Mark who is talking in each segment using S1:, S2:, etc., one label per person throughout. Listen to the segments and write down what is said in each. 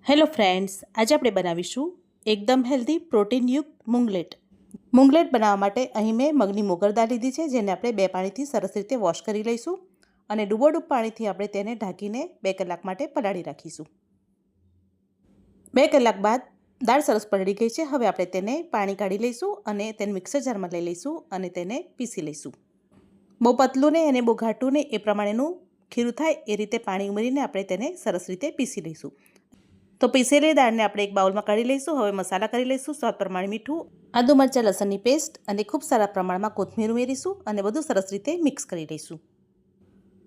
S1: Hello friends, આજે આપણે બનાવીશું એકદમ હેલ્ધી પ્રોટીનયુક્ત મૂંગલેટ. મૂંગલેટ બનાવવા માટે અહીં મેં મગની મોગર દાળ લીધી છે, જેને આપણે 2 પાણીથી સરસ રીતે વોશ કરી લઈશું અને ડૂબોડૂબ પાણીથી આપણે તેને ઢાંકીને 2 કલાક માટે પલાળી રાખીશું. 2 કલાક બાદ દાળ સરસ પલળી ગઈ છે. હવે આપણે તેને પાણી કાઢી લઈશું અને તેને મિક્સર જારમાં લઈ લઈશું અને તેને પીસી લઈશું. બહુ પતલું ને અને બહુ ઘાટું ને એ પ્રમાણેનું ખીરું થાય એ રીતે પાણી ઉમેરીને આપણે તેને સરસ રીતે પીસી લઈશું. તો પીસેલી દાળને આપણે એક બાઉલમાં કાઢી લઈશું. હવે મસાલા કરી લઈશું. સ્વાદ પ્રમાણે મીઠું, આદુ મરચાં લસણની પેસ્ટ અને ખૂબ સારા પ્રમાણમાં કોથમીર ઉમેરીશું અને બધું સરસ રીતે મિક્સ કરી લઈશું.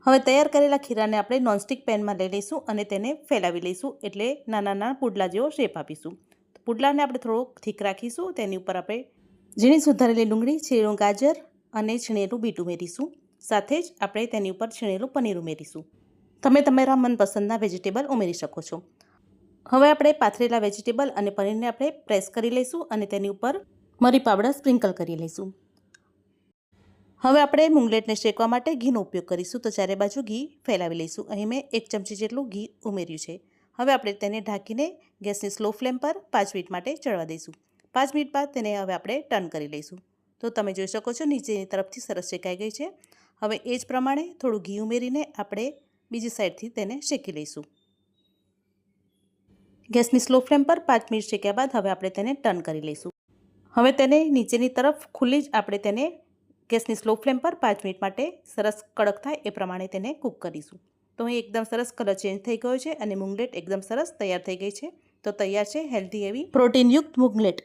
S1: હવે તૈયાર કરેલા ખીરાને આપણે નોનસ્ટિક પેનમાં લઈ લઈશું અને તેને ફેલાવી લઈશું, એટલે નાના નાના પુડલા જેવો શેપ આપીશું. પુડલાને આપણે થોડોક થીક રાખીશું. તેની ઉપર આપણે ઝીણી સુધારેલી ડુંગળી, છીણેલું ગાજર અને છીણેલું બીટ ઉમેરીશું. સાથે જ આપણે તેની ઉપર છીણેલું પનીર ઉમેરીશું. તમે તમારા મનપસંદના વેજીટેબલ ઉમેરી શકો છો. હવે આપણે પાથરેલા વેજીટેબલ અને પનીરને આપણે પ્રેસ કરી લઈશું અને તેની ઉપર મરી પાવડર સ્પ્રિંકલ કરી લઈશું. હવે આપણે મૂંગલેટને શેકવા માટે ઘીનો ઉપયોગ કરીશું. તો ચારે બાજુ ઘી ફેલાવી લઈશું. અહીં મેં 1 ચમચી જેટલું ઘી ઉમેર્યું છે. હવે આપણે તેને ઢાંકીને ગેસની સ્લો ફ્લેમ પર 5 મિનિટ માટે ચડવા દઈશું. 5 મિનિટ બાદ તેને હવે આપણે ટર્ન કરી લઈશું. તો તમે જોઈ શકો છો નીચેની તરફથી સરસ શેકાઈ ગઈ છે. હવે એ જ પ્રમાણે થોડું ઘી ઉમેરીને આપણે બીજી સાઈડથી તેને શેકી લઈશું. ગેસની સ્લો ફ્લેમ પર 5 મિનિટ શેક્યા બાદ હવે આપણે તેને ટર્ન કરી લઈશું. હવે તેને નીચેની તરફ ખુલ્લી જ આપણે તેને ગેસની સ્લો ફ્લેમ પર 5 મિનિટ માટે સરસ કડક થાય એ પ્રમાણે તેને કૂક કરીશું. તો અહીં એકદમ સરસ કલર ચેન્જ થઈ ગયો છે અને મૂંગલેટ એકદમ સરસ તૈયાર થઈ ગઈ છે. તો તૈયાર છે હેલ્ધી એવી પ્રોટીનયુક્ત મૂંગલેટ.